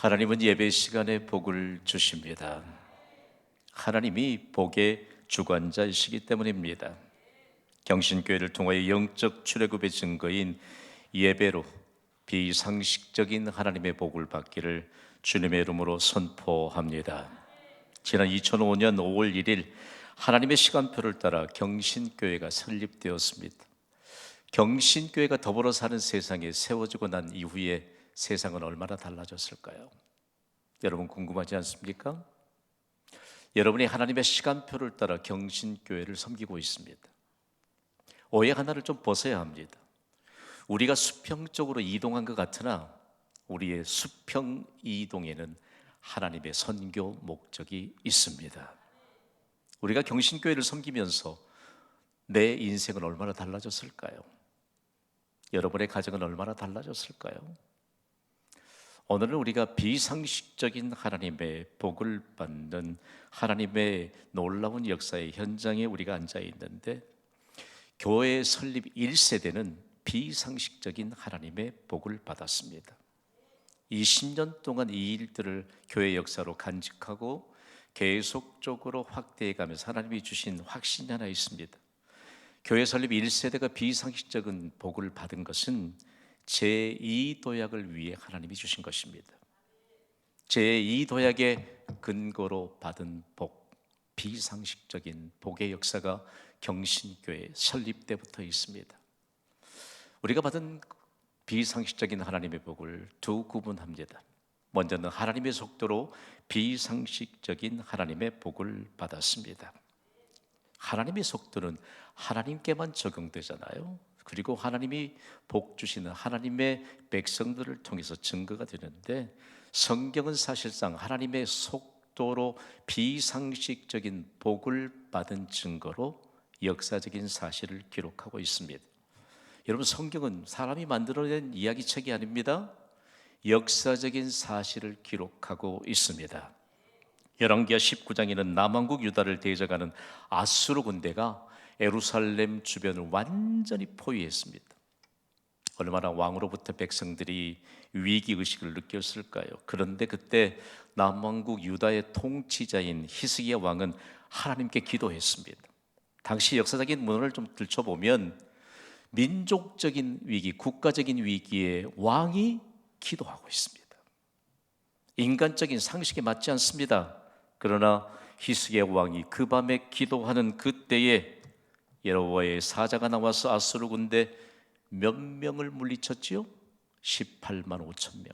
하나님은 예배 시간에 복을 주십니다. 하나님이 복의 주관자이시기 때문입니다. 경신교회를 통하여 영적 출애굽의 증거인 예배로 비상식적인 하나님의 복을 받기를 주님의 이름으로 선포합니다. 지난 2005년 5월 1일 하나님의 시간표를 따라 경신교회가 설립되었습니다. 경신교회가 더불어 사는 세상에 세워지고 난 이후에 세상은 얼마나 달라졌을까요? 여러분 궁금하지 않습니까? 여러분이 하나님의 시간표를 따라 경신교회를 섬기고 있습니다. 오해 하나를 좀 벗어야 합니다. 우리가 수평적으로 이동한 것 같으나 우리의 수평 이동에는 하나님의 선교 목적이 있습니다. 우리가 경신교회를 섬기면서 내 인생은 얼마나 달라졌을까요? 여러분의 가정은 얼마나 달라졌을까요? 오늘은 우리가 비상식적인 하나님의 복을 받는 하나님의 놀라운 역사의 현장에 우리가 앉아 있는데, 교회 설립 1세대는 비상식적인 하나님의 복을 받았습니다. 20년 동안 이 일들을 교회 역사로 간직하고 계속적으로 확대해 가면서 하나님이 주신 확신이 하나 있습니다. 교회 설립 1세대가 비상식적인 복을 받은 것은 제2도약을 위해 하나님이 주신 것입니다. 제2도약의 근거로 받은 복, 비상식적인 복의 역사가 경신교회 설립 때부터 있습니다. 우리가 받은 비상식적인 하나님의 복을 두 구분합니다. 먼저는 하나님의 속도로 비상식적인 하나님의 복을 받았습니다. 하나님의 속도는 하나님께만 적용되잖아요. 그리고 하나님이 복 주시는 하나님의 백성들을 통해서 증거가 되는데, 성경은 사실상 하나님의 속도로 비상식적인 복을 받은 증거로 역사적인 사실을 기록하고 있습니다. 여러분, 성경은 사람이 만들어낸 이야기책이 아닙니다. 역사적인 사실을 기록하고 있습니다. 열왕기하 19장에는 남왕국 유다를 대적하는 아수르 군대가 예루살렘 주변을 완전히 포위했습니다. 얼마나 왕으로부터 백성들이 위기의식을 느꼈을까요? 그런데 그때 남왕국 유다의 통치자인 히스기야 왕은 하나님께 기도했습니다. 당시 역사적인 문헌을 좀 들춰보면 민족적인 위기, 국가적인 위기에 왕이 기도하고 있습니다. 인간적인 상식에 맞지 않습니다. 그러나 히스기야 왕이 그 밤에 기도하는 그때에 여호와의 사자가 나와서 아수르 군대 몇 명을 물리쳤지요? 18만 5천 명.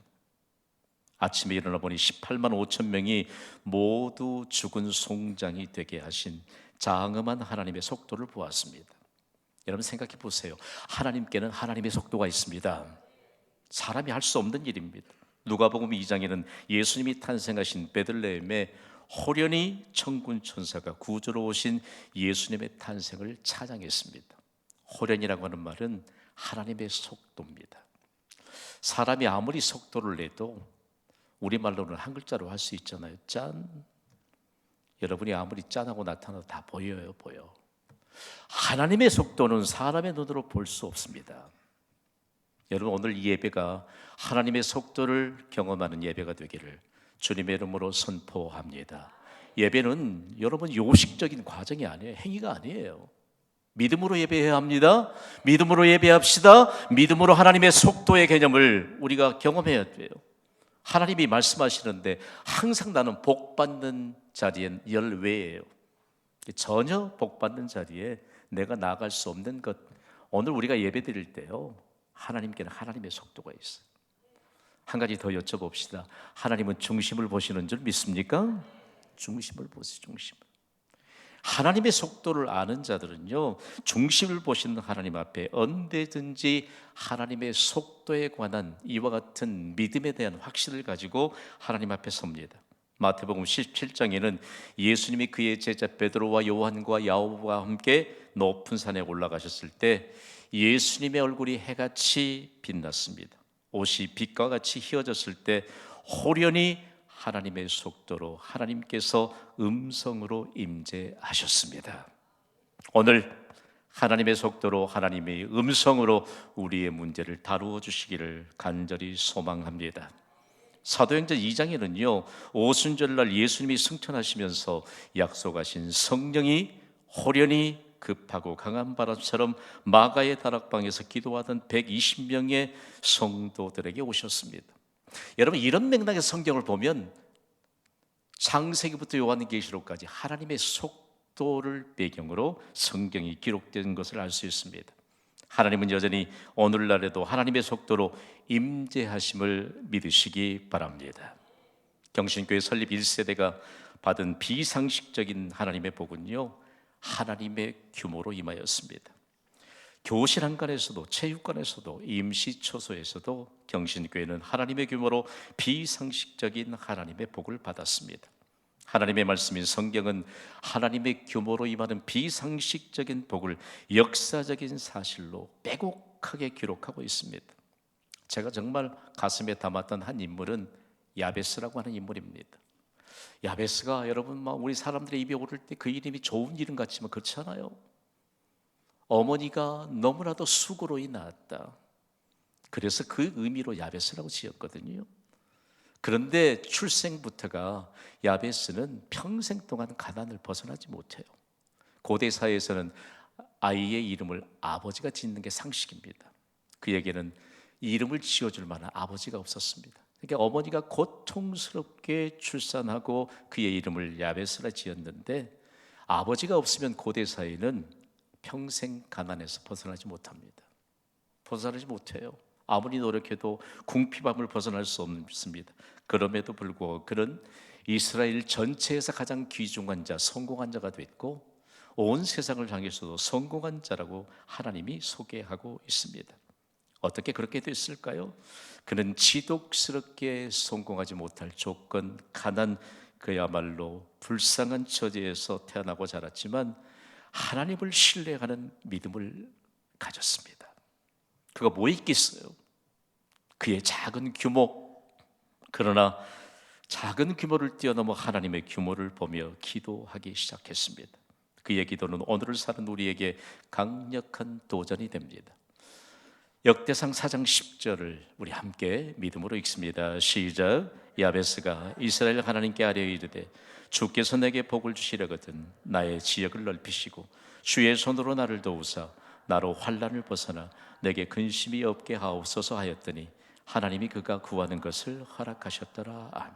아침에 일어나 보니 18만 5천 명이 모두 죽은 송장이 되게 하신 장엄한 하나님의 속도를 보았습니다. 여러분 생각해 보세요. 하나님께는 하나님의 속도가 있습니다. 사람이 할 수 없는 일입니다. 누가복음 2장에는 예수님이 탄생하신 베들레헴에 호련히 천군 천사가 구주로 오신 예수님의 탄생을 찬양했습니다. 호련이라고 하는 말은 하나님의 속도입니다. 사람이 아무리 속도를 내도 우리말로는 한 글자로 할 수 있잖아요. 짠. 여러분이 아무리 짠하고 나타나도 다 보여요, 보여. 하나님의 속도는 사람의 눈으로 볼 수 없습니다. 여러분, 오늘 이 예배가 하나님의 속도를 경험하는 예배가 되기를 주님의 이름으로 선포합니다. 예배는 여러분 요식적인 과정이 아니에요. 행위가 아니에요. 믿음으로 예배해야 합니다. 믿음으로 예배합시다. 믿음으로 하나님의 속도의 개념을 우리가 경험해야 돼요. 하나님이 말씀하시는데 항상 나는 복 받는 자리엔 열외예요. 전혀 복 받는 자리에 내가 나아갈 수 없는 것. 오늘 우리가 예배 드릴 때요, 하나님께는 하나님의 속도가 있어요. 한 가지 더 여쭤봅시다. 하나님은 중심을 보시는 줄 믿습니까? 중심을 보세요. 중심을. 하나님의 속도를 아는 자들은요, 중심을 보시는 하나님 앞에 언제든지 하나님의 속도에 관한 이와 같은 믿음에 대한 확신을 가지고 하나님 앞에 섭니다. 마태복음 17장에는 예수님이 그의 제자 베드로와 요한과 야고보와 함께 높은 산에 올라가셨을 때 예수님의 얼굴이 해같이 빛났습니다. 옷이 빛과 같이 휘어졌을 때 호련히 하나님의 속도로 하나님께서 음성으로 임재하셨습니다. 오늘 하나님의 속도로 하나님의 음성으로 우리의 문제를 다루어 주시기를 간절히 소망합니다. 사도행전 2장에는요, 오순절날 예수님이 승천하시면서 약속하신 성령이 호련히 급하고 강한 바람처럼 마가의 다락방에서 기도하던 120명의 성도들에게 오셨습니다. 여러분, 이런 맥락의 성경을 보면 창세기부터 요한계시록까지 하나님의 속도를 배경으로 성경이 기록된 것을 알 수 있습니다. 하나님은 여전히 오늘날에도 하나님의 속도로 임재하심을 믿으시기 바랍니다. 경신교회 설립 1세대가 받은 비상식적인 하나님의 복은요, 하나님의 규모로 임하였습니다. 교실 한간에서도 체육관에서도 임시초소에서도 경신교회는 하나님의 규모로 비상식적인 하나님의 복을 받았습니다. 하나님의 말씀인 성경은 하나님의 규모로 임하는 비상식적인 복을 역사적인 사실로 빼곡하게 기록하고 있습니다. 제가 정말 가슴에 담았던 한 인물은 야베스라고 하는 인물입니다. 야베스가 여러분 우리 사람들의 입에 오를 때 그 이름이 좋은 이름 같지만 그렇지 않아요. 어머니가 너무나도 수고로이 낳았다. 그래서 그 의미로 야베스라고 지었거든요. 그런데 출생부터가 야베스는 평생 동안 가난을 벗어나지 못해요. 고대 사회에서는 아이의 이름을 아버지가 짓는 게 상식입니다. 그에게는 이름을 지어줄 만한 아버지가 없었습니다. 그러니까 어머니가 고통스럽게 출산하고 그의 이름을 야베스라 지었는데, 아버지가 없으면 고대 사회는 평생 가난에서 벗어나지 못합니다. 벗어나지 못해요. 아무리 노력해도 궁핍함을 벗어날 수 없습니다. 그럼에도 불구하고 그는 이스라엘 전체에서 가장 귀중한 자, 성공한 자가 됐고 온 세상을 향해서도 성공한 자라고 하나님이 소개하고 있습니다. 어떻게 그렇게 됐을까요? 그는 지독스럽게 성공하지 못할 조건, 가난, 그야말로 불쌍한 처지에서 태어나고 자랐지만 하나님을 신뢰하는 믿음을 가졌습니다. 그가 뭐 있겠어요? 그의 작은 규모, 그러나 작은 규모를 뛰어넘어 하나님의 규모를 보며 기도하기 시작했습니다. 그의 기도는 오늘을 사는 우리에게 강력한 도전이 됩니다. 역대상 4장 10절을 우리 함께 믿음으로 읽습니다. 시작. 야베스가 이스라엘 하나님께 아뢰어 이르되 주께서 내게 복을 주시려거든 나의 지역을 넓히시고 주의 손으로 나를 도우사 나로 환난을 벗어나 내게 근심이 없게 하옵소서 하였더니 하나님이 그가 구하는 것을 허락하셨더라. 아멘.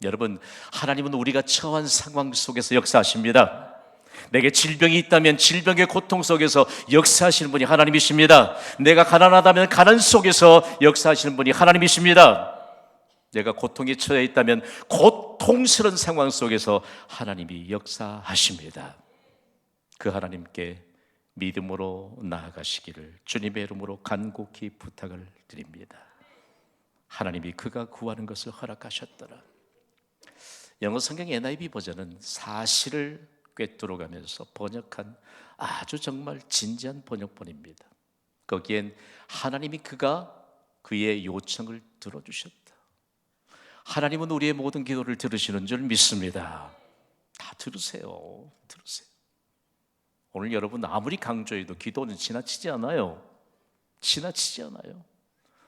여러분, 하나님은 우리가 처한 상황 속에서 역사하십니다. 내게 질병이 있다면 질병의 고통 속에서 역사하시는 분이 하나님이십니다. 내가 가난하다면 가난 속에서 역사하시는 분이 하나님이십니다. 내가 고통에 처해 있다면 고통스러운 상황 속에서 하나님이 역사하십니다. 그 하나님께 믿음으로 나아가시기를 주님의 이름으로 간곡히 부탁을 드립니다. 하나님이 그가 구하는 것을 허락하셨더라. 영어 성경 NIV 버전은 사실을 꿰뚫어가면서 번역한 아주 정말 진지한 번역본입니다. 거기엔 하나님이 그가 그의 요청을 들어주셨다. 하나님은 우리의 모든 기도를 들으시는 줄 믿습니다. 다 들으세요. 들으세요. 오늘 여러분 아무리 강조해도 기도는 지나치지 않아요. 지나치지 않아요.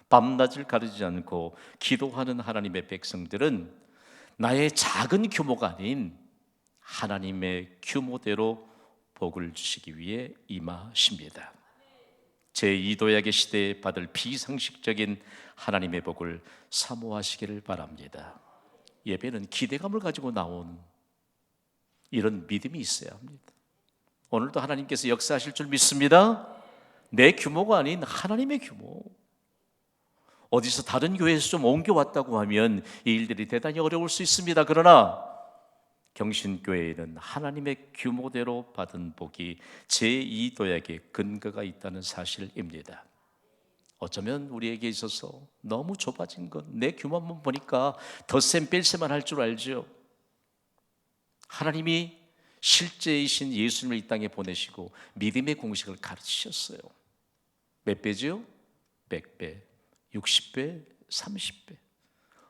밤낮을 가리지 않고 기도하는 하나님의 백성들은 나의 작은 규모가 아닌 하나님의 규모대로 복을 주시기 위해 임하십니다. 제2도약의 시대에 받을 비상식적인 하나님의 복을 사모하시기를 바랍니다. 예배는 기대감을 가지고 나온 이런 믿음이 있어야 합니다. 오늘도 하나님께서 역사하실 줄 믿습니다. 내 규모가 아닌 하나님의 규모. 어디서 다른 교회에서 좀 옮겨왔다고 하면 이 일들이 대단히 어려울 수 있습니다. 그러나 경신교회에는 하나님의 규모대로 받은 복이 제2도약의 근거가 있다는 사실입니다. 어쩌면 우리에게 있어서 너무 좁아진 것, 내 규모만 보니까 덧셈 뺄셈만 할 줄 알죠. 하나님이 실제이신 예수님을 이 땅에 보내시고 믿음의 공식을 가르치셨어요. 몇 배죠? 100배, 60배, 30배.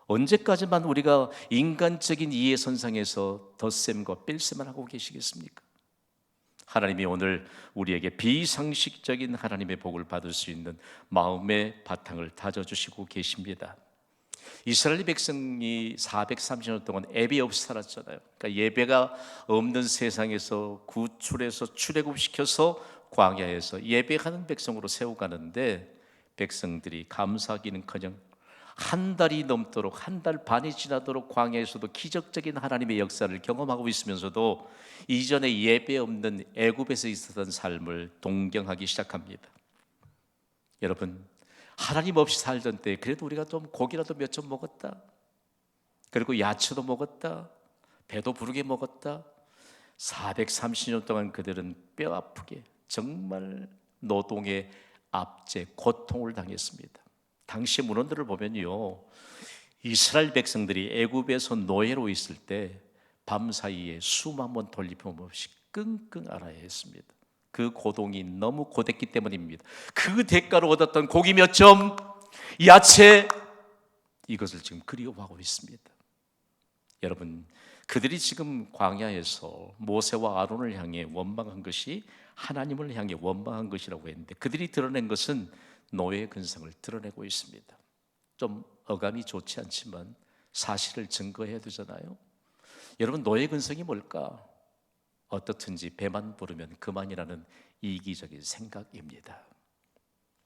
언제까지만 우리가 인간적인 이해선상에서 덧셈과 뺄셈만 하고 계시겠습니까? 하나님이 오늘 우리에게 비상식적인 하나님의 복을 받을 수 있는 마음의 바탕을 다져주시고 계십니다. 이스라엘 백성이 430년 동안 예배 없이 살았잖아요. 그러니까 예배가 없는 세상에서 구출해서 출애굽시켜서 광야에서 예배하는 백성으로 세워가는데, 백성들이 감사하기는커녕 한 달이 넘도록, 한 달 반이 지나도록 광야에서도 기적적인 하나님의 역사를 경험하고 있으면서도 이전에 예배 없는 애굽에서 있었던 삶을 동경하기 시작합니다. 여러분, 하나님 없이 살던 때 그래도 우리가 좀 고기라도 몇 점 먹었다, 그리고 야채도 먹었다, 배도 부르게 먹었다. 430년 동안 그들은 뼈 아프게 정말 노동의 압제, 고통을 당했습니다. 당시 문헌들을 보면요, 이스라엘 백성들이 애굽에서 노예로 있을 때 밤사이에 숨 한 번 돌릴 틈 없이 끙끙 앓아야 했습니다. 그 고동이 너무 고됐기 때문입니다. 그 대가로 얻었던 고기 몇 점, 야채, 이것을 지금 그리워하고 있습니다. 여러분, 그들이 지금 광야에서 모세와 아론을 향해 원망한 것이 하나님을 향해 원망한 것이라고 했는데, 그들이 드러낸 것은 노예의 근성을 드러내고 있습니다. 좀 어감이 좋지 않지만 사실을 증거해야 되잖아요. 여러분, 노예의 근성이 뭘까? 어떻든지 배만 부르면 그만이라는 이기적인 생각입니다.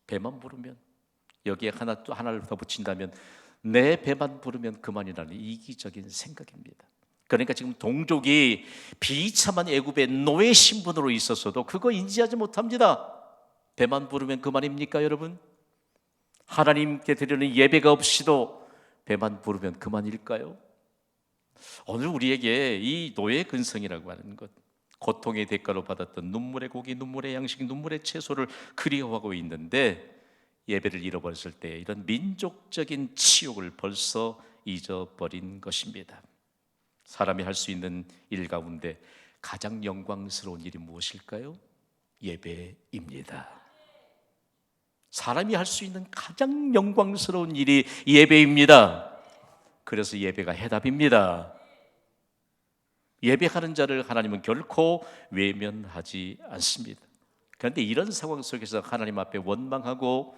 배만 부르면, 여기에 하나를 더 붙인다면 내 배만 부르면 그만이라는 이기적인 생각입니다. 그러니까 지금 동족이 비참한 애굽의 노예 신분으로 있었어도 그거 인지하지 못합니다. 배만 부르면 그만입니까, 여러분? 하나님께 드리는 예배가 없이도 배만 부르면 그만일까요? 오늘 우리에게 이 노예 근성이라고 하는 것, 고통의 대가로 받았던 눈물의 고기, 눈물의 양식, 눈물의 채소를 그리워하고 있는데, 예배를 잃어버렸을 때 이런 민족적인 치욕을 벌써 잊어버린 것입니다. 사람이 할 수 있는 일 가운데 가장 영광스러운 일이 무엇일까요? 예배입니다. 사람이 할 수 있는 가장 영광스러운 일이 예배입니다. 그래서 예배가 해답입니다. 예배하는 자를 하나님은 결코 외면하지 않습니다. 그런데 이런 상황 속에서 하나님 앞에 원망하고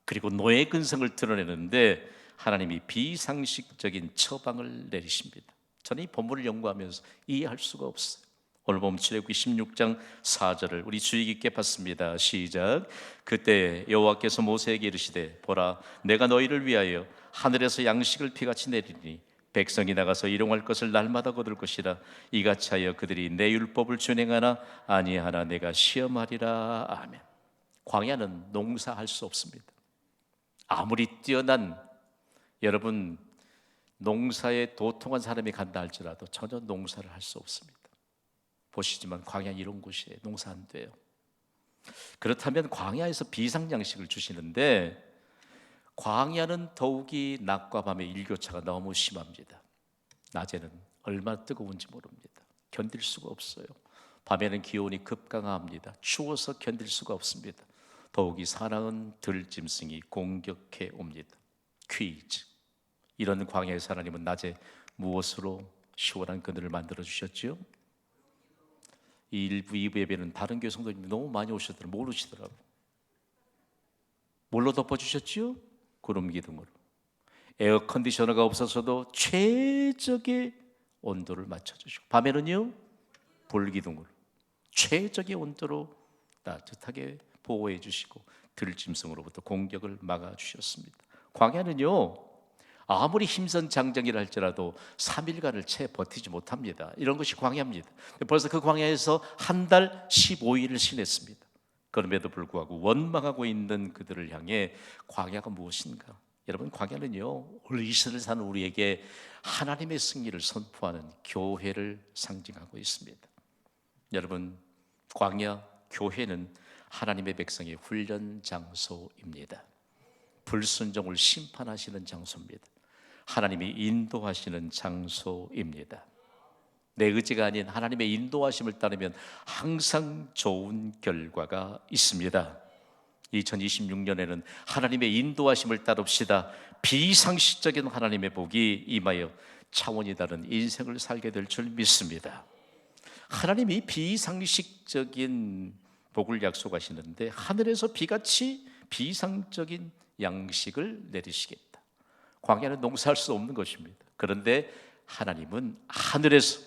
그리고 노예 근성을 드러내는데 하나님이 비상식적인 처방을 내리십니다. 저는 이 본문을 연구하면서 이해할 수가 없어요. 오늘 보면 출애굽기 16장 4절을 우리 주의 깊게 봤습니다. 시작. 그때 여호와께서 모세에게 이르시되, 보라, 내가 너희를 위하여 하늘에서 양식을 비같이 내리니 백성이 나가서 일용할 것을 날마다 거둘 것이라. 이같이 하여 그들이 내 율법을 준행하나 아니하나 내가 시험하리라. 아멘. 광야는 농사할 수 없습니다. 아무리 뛰어난, 여러분, 농사에 도통한 사람이 간다 할지라도 전혀 농사를 할 수 없습니다. 보시지만 광야 이런 곳이에요. 농사 안 돼요. 그렇다면 광야에서 비상양식을 주시는데, 광야는 더욱이 낮과 밤의 일교차가 너무 심합니다. 낮에는 얼마나 뜨거운지 모릅니다. 견딜 수가 없어요. 밤에는 기온이 급강합니다. 추워서 견딜 수가 없습니다. 더욱이 사나운 들짐승이 공격해 옵니다. 퀴즈. 이런 광야에서 하나님은 낮에 무엇으로 시원한 그늘을 만들어 주셨죠? 이 1부, 2부 예배는 다른 교회 성도님이 너무 많이 오셨더라고요. 모르시더라고요. 뭘로 덮어주셨죠? 구름 기둥으로. 에어컨디셔너가 없어서도 최적의 온도를 맞춰주시고, 밤에는요 불기둥으로 최적의 온도로 따뜻하게 보호해 주시고 들짐승으로부터 공격을 막아주셨습니다. 광야는요 아무리 힘선 장정이라 할지라도 3일간을 채 버티지 못합니다. 이런 것이 광야입니다. 벌써 그 광야에서 한 달 15일을 지냈습니다. 그럼에도 불구하고 원망하고 있는 그들을 향해 광야가 무엇인가? 여러분, 광야는요 오늘 이 시대를 사는 우리에게 하나님의 승리를 선포하는 교회를 상징하고 있습니다. 여러분, 광야, 교회는 하나님의 백성의 훈련 장소입니다. 불순종을 심판하시는 장소입니다. 하나님이 인도하시는 장소입니다. 내 의지가 아닌 하나님의 인도하심을 따르면 항상 좋은 결과가 있습니다. 2026년에는 하나님의 인도하심을 따릅시다. 비상식적인 하나님의 복이 임하여 차원이 다른 인생을 살게 될 줄 믿습니다. 하나님이 비상식적인 복을 약속하시는데 하늘에서 비같이 비상적인 양식을 내리시겠다. 광야는 농사할 수 없는 것입니다. 그런데 하나님은 하늘에서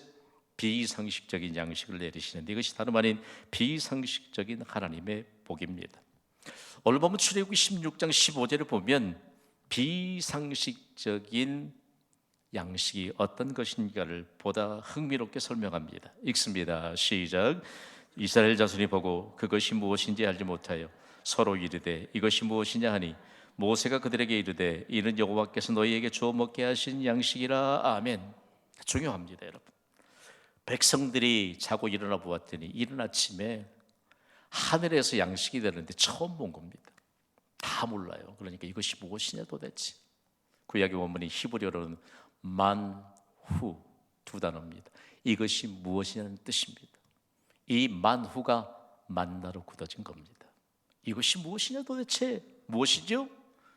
비상식적인 양식을 내리시는데 이것이 다름 아닌 비상식적인 하나님의 복입니다. 오늘 보면 출애굽기 16장 15절을 보면 비상식적인 양식이 어떤 것인가를 보다 흥미롭게 설명합니다. 읽습니다. 시작. 이스라엘 자손이 보고 그것이 무엇인지 알지 못하여 서로 이르되 이것이 무엇이냐 하니 모세가 그들에게 이르되 이는 여호와께서 너희에게 주어 먹게 하신 양식이라. 아멘. 중요합니다, 여러분. 백성들이 자고 일어나 보았더니 이른 아침에 하늘에서 양식이 되는데 처음 본 겁니다. 다 몰라요. 그러니까 이것이 무엇이냐 도대체. 구약의 원문이 히브리어로는 만후 두 단어입니다. 이것이 무엇이냐는 뜻입니다. 이 만후가 만나로 굳어진 겁니다. 이것이 무엇이냐 도대체 무엇이죠?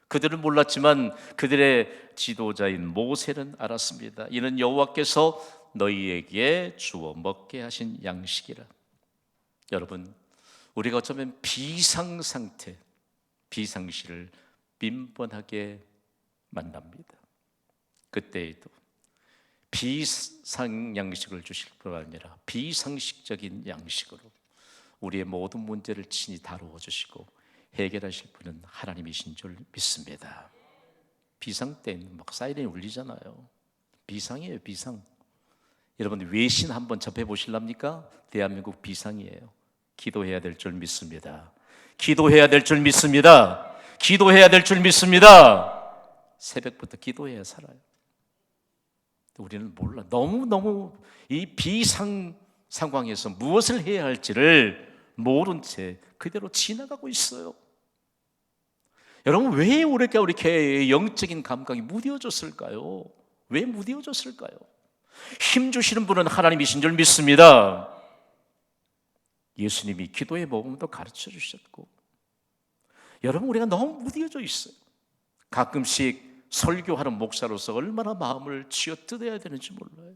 그들은 몰랐지만 그들의 지도자인 모세는 알았습니다. 이는 여호와께서 너희에게 주어 먹게 하신 양식이라. 여러분, 우리가 어쩌면 비상상태, 비상시를 빈번하게 만납니다. 그때에도 비상양식을 주실 뿐 아니라 비상식적인 양식으로 우리의 모든 문제를 친히 다루어 주시고 해결하실 분은 하나님이신 줄 믿습니다. 비상 때는 막 사이렌이 울리잖아요. 비상이에요, 비상. 여러분, 외신 한번 접해 보실랍니까? 대한민국 비상이에요. 기도해야 될 줄 믿습니다. 기도해야 될 줄 믿습니다. 기도해야 될 줄 믿습니다. 새벽부터 기도해야 살아요. 우리는 몰라. 너무너무 이 비상 상황에서 무엇을 해야 할지를 모른 채 그대로 지나가고 있어요. 여러분, 왜 우리가 이렇게 영적인 감각이 무뎌졌을까요? 왜 무뎌졌을까요? 힘 주시는 분은 하나님이신 줄 믿습니다. 예수님이 기도의 모범도 가르쳐 주셨고, 여러분, 우리가 너무 무뎌져 있어요. 가끔씩 설교하는 목사로서 얼마나 마음을 쥐어뜯어야 되는지 몰라요.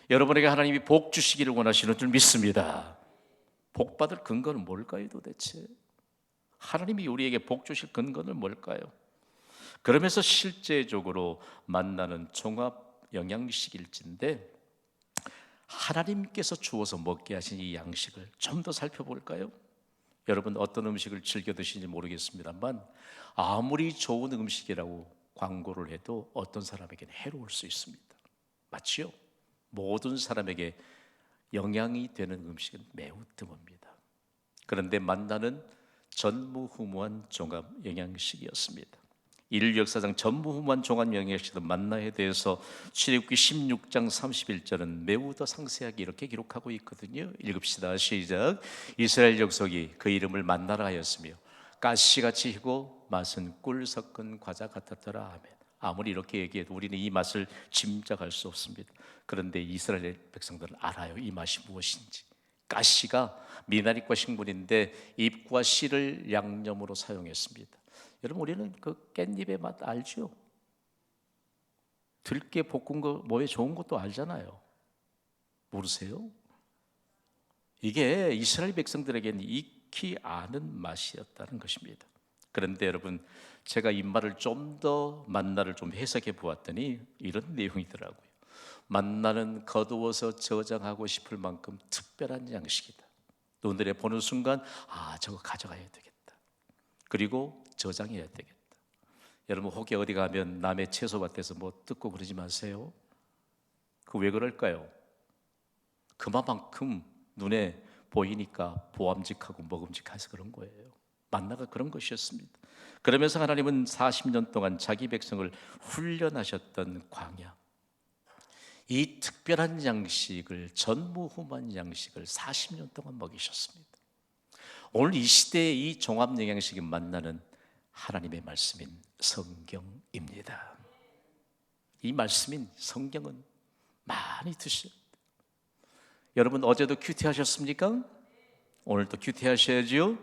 여러분에게 하나님이 복 주시기를 원하시는 줄 믿습니다. 복 받을 근거는 뭘까요 도대체? 하나님이 우리에게 복 주실 근거는 뭘까요? 그러면서 실제적으로 만나는 종합 영양식일진데 하나님께서 주어서 먹게 하신 이 양식을 좀 더 살펴볼까요? 여러분, 어떤 음식을 즐겨 드시는지 모르겠습니다만 아무리 좋은 음식이라고 광고를 해도 어떤 사람에게는 해로울 수 있습니다. 맞지요? 모든 사람에게 영향이 되는 음식은 매우 드뭅니다. 그런데 만나는 전무후무한 종합 영양식이었습니다. 인류 역사상 전무후무한 종합 영양식은 만나에 대해서 출애굽기 16장 31절은 매우 더 상세하게 이렇게 기록하고 있거든요. 읽읍시다. 시작. 이스라엘 족속이 그 이름을 만나라 하였으며 가시같이 희고 맛은 꿀 섞은 과자 같았더라. 아멘. 아무리 이렇게 얘기해도 우리는 이 맛을 짐작할 수 없습니다. 그런데 이스라엘 백성들은 알아요. 이 맛이 무엇인지. 가시가 미나리과 식물인데 잎과 씨를 양념으로 사용했습니다. 여러분, 우리는 그 깻잎의 맛 알죠? 들깨 볶은 거 뭐에 좋은 것도 알잖아요. 모르세요? 이게 이스라엘 백성들에게는 익히 아는 맛이었다는 것입니다. 그런데 여러분, 제가 이 말을 좀 더 만나를 좀 해석해 보았더니 이런 내용이더라고요. 만나는 거두어서 저장하고 싶을 만큼 특별한 양식이다. 눈에 보는 순간 저거 가져가야 되겠다. 그리고 저장해야 되겠다. 여러분, 혹시 어디 가면 남의 채소밭에서 뭐 뜯고 그러지 마세요. 그 왜 그럴까요? 그만큼 눈에 보이니까 보암직하고 먹음직해서 그런 거예요. 만나가 그런 것이었습니다. 그러면서 하나님은 40년 동안 자기 백성을 훈련하셨던 광야, 이 특별한 양식을, 전무후무한 양식을 40년 동안 먹이셨습니다. 오늘 이 시대의 이 종합영양식이 만나는 하나님의 말씀인 성경입니다. 이 말씀인 성경은 많이 드셔야 돼요. 여러분, 어제도 큐티 하셨습니까? 오늘도 큐티 하셔야죠.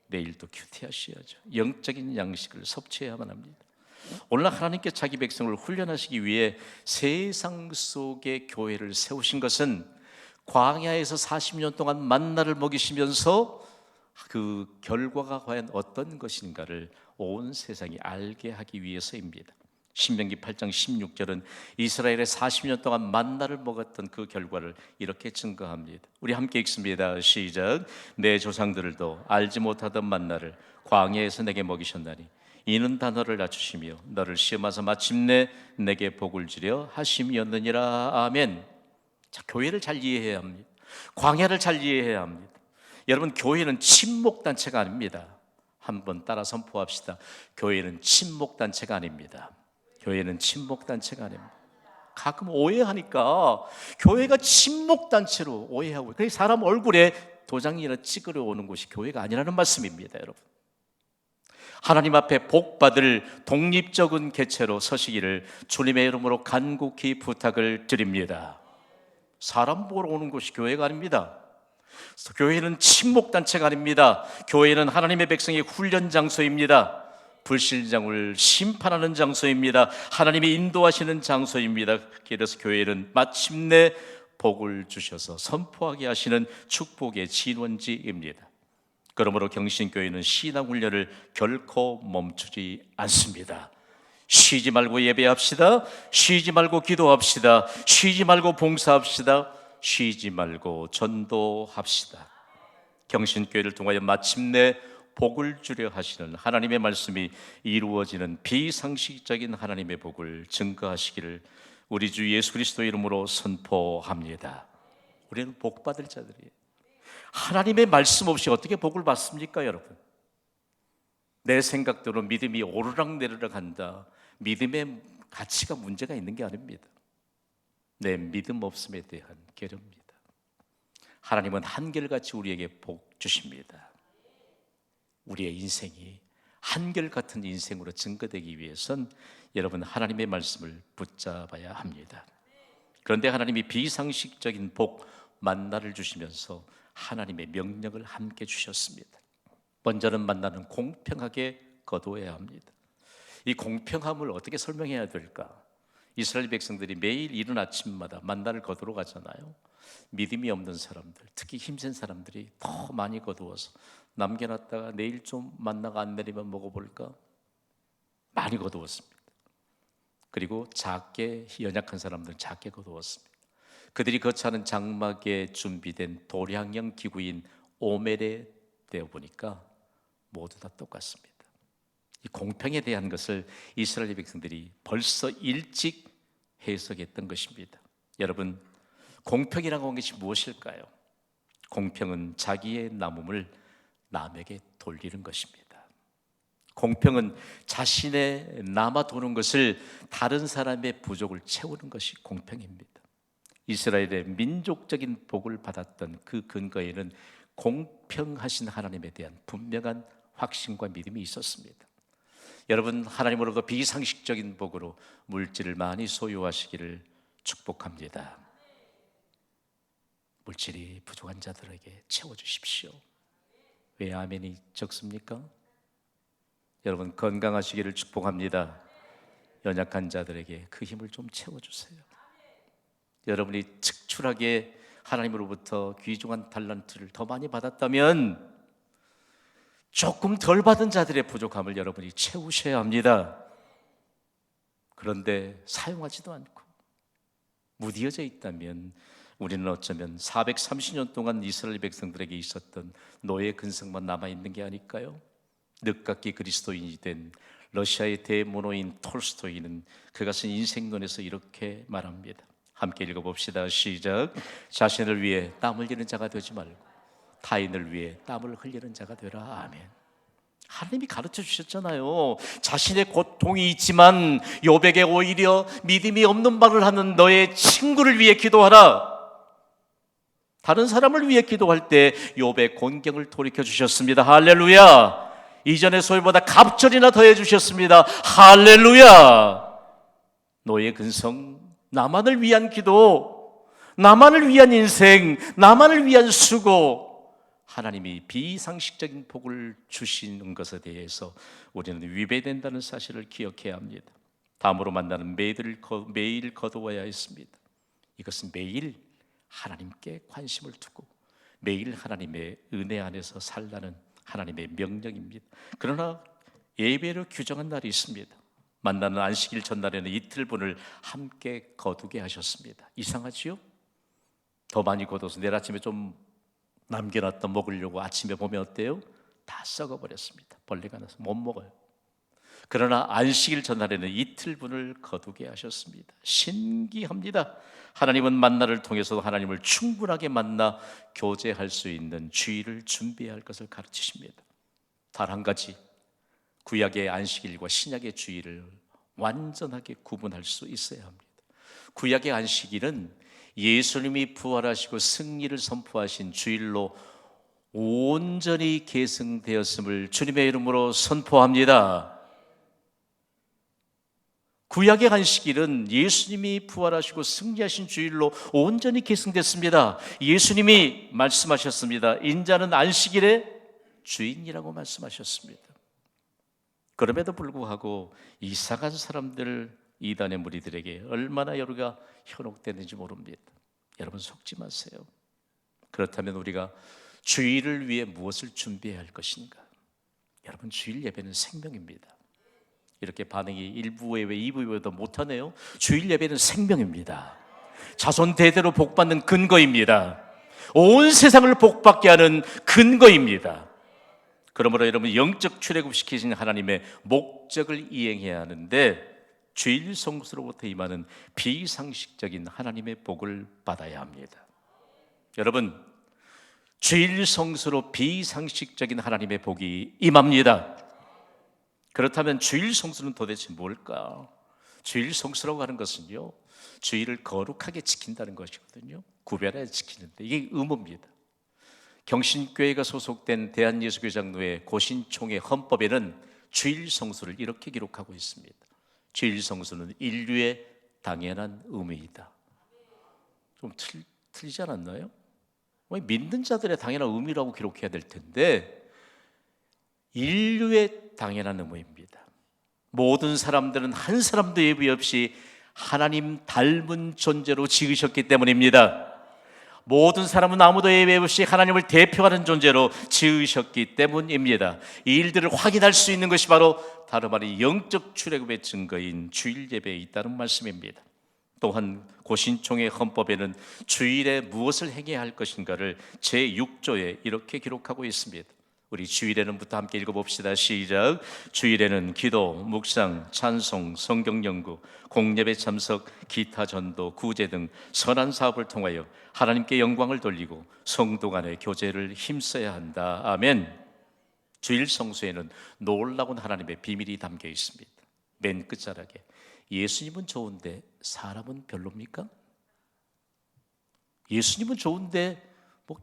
내일도 큐티 하셔야죠. 영적인 양식을 섭취해야만 합니다. 오늘 하나님께 자기 백성을 훈련하시기 위해 세상 속의 교회를 세우신 것은 광야에서 40년 동안 만나를 먹이시면서 그 결과가 과연 어떤 것인가를 온 세상이 알게 하기 위해서입니다. 신명기 8장 16절은 이스라엘의 40년 동안 만나를 먹었던 그 결과를 이렇게 증거합니다. 우리 함께 읽습니다. 시작. 내 조상들도 알지 못하던 만나를 광야에서 내게 먹이셨나니 이는 다 너를 낮추시며 너를 시험하사 마침내 내게 복을 주려 하심이었느니라. 아멘. 자, 교회를 잘 이해해야 합니다. 광야를 잘 이해해야 합니다. 여러분, 교회는 친목단체가 아닙니다. 한번 따라 선포합시다. 교회는 친목단체가 아닙니다. 교회는 친목단체가 아닙니다. 가끔 오해하니까 교회가 친목단체로 오해하고, 그래서 사람 얼굴에 도장이나 찍으러 오는 곳이 교회가 아니라는 말씀입니다. 여러분, 하나님 앞에 복받을 독립적인 개체로 서시기를 주님의 이름으로 간곡히 부탁을 드립니다. 사람 보러 오는 곳이 교회가 아닙니다. 교회는 친목단체가 아닙니다. 교회는 하나님의 백성의 훈련 장소입니다. 불신장을 심판하는 장소입니다. 하나님이 인도하시는 장소입니다. 그래서 교회는 마침내 복을 주셔서 선포하게 하시는 축복의 진원지입니다. 그러므로 경신교회는 신앙훈련을 결코 멈추지 않습니다. 쉬지 말고 예배합시다. 쉬지 말고 기도합시다. 쉬지 말고 봉사합시다. 쉬지 말고 전도합시다. 경신교회를 통하여 마침내 복을 주려 하시는 하나님의 말씀이 이루어지는 비상식적인 하나님의 복을 증거하시기를 우리 주 예수 그리스도의 이름으로 선포합니다. 우리는 복받을 자들이에요. 하나님의 말씀 없이 어떻게 복을 받습니까, 여러분? 내 생각대로 믿음이 오르락내리락 한다. 믿음의 가치가 문제가 있는 게 아닙니다. 내 믿음 없음에 대한 계려입니다. 하나님은 한결같이 우리에게 복 주십니다. 우리의 인생이 한결같은 인생으로 증거되기 위해선 여러분, 하나님의 말씀을 붙잡아야 합니다. 그런데 하나님이 비상식적인 복 만나를 주시면서 하나님의 명령을 함께 주셨습니다. 먼저는 만나는 공평하게 거두어야 합니다. 이 공평함을 어떻게 설명해야 될까? 이스라엘 백성들이 매일 이른 아침마다 만나를 거두러 가잖아요. 믿음이 없는 사람들, 특히 힘센 사람들이 더 많이 거두어서 남겨놨다가 내일 좀 만나가 안 내리면 먹어볼까? 많이 거두었습니다. 그리고 작게, 연약한 사람들은 작게 거두었습니다. 그들이 거처하는 장막에 준비된 도량형 기구인 오멜에 되어 보니까 모두 다 똑같습니다. 이 공평에 대한 것을 이스라엘 백성들이 벌써 일찍 해석했던 것입니다. 여러분, 공평이라고 하는 것이 무엇일까요? 공평은 자기의 남음을 남에게 돌리는 것입니다. 공평은 자신의 남아 도는 것을 다른 사람의 부족을 채우는 것이 공평입니다. 이스라엘의 민족적인 복을 받았던 그 근거에는 공평하신 하나님에 대한 분명한 확신과 믿음이 있었습니다. 여러분, 하나님으로부터 비상식적인 복으로 물질을 많이 소유하시기를 축복합니다. 물질이 부족한 자들에게 채워주십시오. 왜 아멘이 적습니까? 여러분, 건강하시기를 축복합니다. 연약한 자들에게 그 힘을 좀 채워주세요. 여러분이 특출하게 하나님으로부터 귀중한 달란트를 더 많이 받았다면 조금 덜 받은 자들의 부족함을 여러분이 채우셔야 합니다. 그런데 사용하지도 않고 무디어져 있다면 우리는 어쩌면 430년 동안 이스라엘 백성들에게 있었던 노예 근성만 남아있는 게 아닐까요? 늦깎이 그리스도인이 된 러시아의 대문호인 톨스토이는 그가 쓴 인생론에서 이렇게 말합니다. 함께 읽어봅시다. 시작. 자신을 위해 땀 흘리는 자가 되지 말고 타인을 위해 땀을 흘리는 자가 되라. 아멘. 하나님이 가르쳐 주셨잖아요. 자신의 고통이 있지만 욥에게 오히려 믿음이 없는 말을 하는 너의 친구를 위해 기도하라. 다른 사람을 위해 기도할 때 욥의 곤경을 돌이켜 주셨습니다. 할렐루야. 이전의 소유보다 갑절이나 더해 주셨습니다. 할렐루야. 너의 근성, 나만을 위한 기도, 나만을 위한 인생, 나만을 위한 수고, 하나님이 비상식적인 복을 주시는 것에 대해서 우리는 위배된다는 사실을 기억해야 합니다. 다음으로 만나는 매일 거두어야 했습니다. 이것은 매일 하나님께 관심을 두고 매일 하나님의 은혜 안에서 살라는 하나님의 명령입니다. 그러나 예배로 규정한 날이 있습니다. 만나는 안식일 전날에는 이틀분을 함께 거두게 하셨습니다. 이상하지요? 더 많이 거둬서 내일 아침에 좀 남겨놨다 먹으려고 아침에 보면 어때요? 다 썩어버렸습니다. 벌레가 나서 못 먹어요. 그러나 안식일 전날에는 이틀분을 거두게 하셨습니다. 신기합니다. 하나님은 만나를 통해서 하나님을 충분하게 만나 교제할 수 있는 주일을 준비해야 할 것을 가르치십니다. 단 한 가지, 구약의 안식일과 신약의 주일을 완전하게 구분할 수 있어야 합니다. 구약의 안식일은 예수님이 부활하시고 승리를 선포하신 주일로 온전히 계승되었음을 주님의 이름으로 선포합니다. 구약의 안식일은 예수님이 부활하시고 승리하신 주일로 온전히 계승됐습니다. 예수님이 말씀하셨습니다. 인자는 안식일의 주인이라고 말씀하셨습니다. 그럼에도 불구하고 이상한 사람들, 이단의 무리들에게 얼마나 여러가 현혹되는지 모릅니다. 여러분 속지 마세요. 그렇다면 우리가 주일을 위해 무엇을 준비해야 할 것인가? 여러분 주일 예배는 생명입니다. 이렇게 반응이 1부 예배, 2부 예배도 못하네요. 주일 예배는 생명입니다. 자손 대대로 복받는 근거입니다. 온 세상을 복받게 하는 근거입니다. 그러므로 여러분 영적 출애굽시키신 하나님의 목적을 이행해야 하는데 주일 성수로부터 임하는 비상식적인 하나님의 복을 받아야 합니다. 여러분 주일 성수로 비상식적인 하나님의 복이 임합니다. 그렇다면 주일 성수는 도대체 뭘까? 주일 성수라고 하는 것은요, 주일을 거룩하게 지킨다는 것이거든요. 구별해 지키는데 이게 의무입니다. 경신교회가 소속된 대한예수교장로회 고신총회 헌법에는 주일 성수를 이렇게 기록하고 있습니다. 주일 성수는 인류의 당연한 의무이다. 좀 틀리지 않았나요? 믿는 자들의 당연한 의무라고 기록해야 될 텐데 인류의 당연한 의무입니다. 모든 사람들은 한 사람도 예외 없이 하나님 닮은 존재로 지으셨기 때문입니다. 모든 사람은 아무도 예외 없이 하나님을 대표하는 존재로 지으셨기 때문입니다. 이 일들을 확인할 수 있는 것이 바로 다름 아닌 영적 출애굽의 증거인 주일 예배에 있다는 말씀입니다. 또한 고신총회 헌법에는 주일에 무엇을 행해야 할 것인가를 제6조에 이렇게 기록하고 있습니다. 우리 주일에는부터 함께 읽어봅시다. 시작. 주일에는 기도, 묵상, 찬송, 성경 연구, 공예배 참석, 기타 전도, 구제 등 선한 사업을 통하여 하나님께 영광을 돌리고 성도 간의 교제를 힘써야 한다. 아멘. 주일 성수에는 놀라운 하나님의 비밀이 담겨 있습니다. 맨 끝자락에 예수님은 좋은데 사람은 별로입니까? 예수님은 좋은데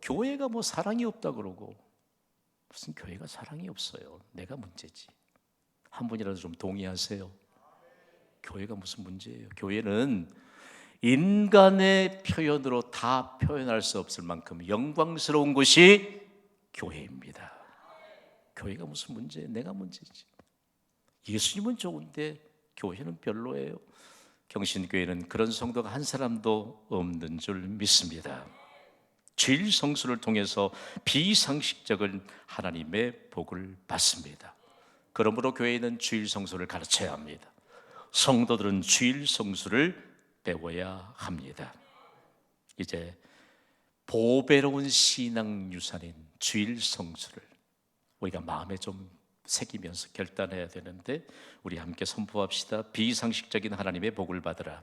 교회가 사랑이 없다 그러고, 무슨 교회가 사랑이 없어요. 내가 문제지. 한 분이라도 좀 동의하세요. 교회가 무슨 문제예요? 교회는 인간의 표현으로 다 표현할 수 없을 만큼 영광스러운 곳이 교회입니다. 교회가 무슨 문제예요? 내가 문제지. 예수님은 좋은데 교회는 별로예요. 경신교회는 그런 성도가 한 사람도 없는 줄 믿습니다. 주일 성수를 통해서 비상식적인 하나님의 복을 받습니다. 그러므로 교회는 주일 성수를 가르쳐야 합니다. 성도들은 주일 성수를 배워야 합니다. 이제 보배로운 신앙 유산인 주일 성수를 우리가 마음에 좀 새기면서 결단해야 되는데, 우리 함께 선포합시다. 비상식적인 하나님의 복을 받으라.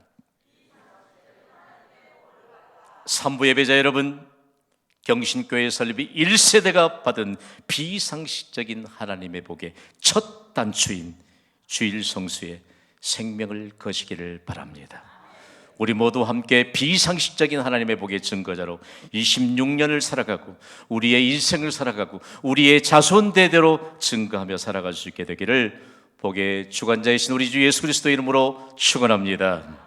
3부 예배자 여러분, 경신교회 설립이 1세대가 받은 비상식적인 하나님의 복의 첫 단추인 주일 성수에 생명을 거시기를 바랍니다. 우리 모두 함께 비상식적인 하나님의 복의 증거자로 26년을 살아가고 우리의 인생을 살아가고 우리의 자손 대대로 증거하며 살아갈 수 있게 되기를 복의 주관자이신 우리 주 예수 그리스도 이름으로 축원합니다.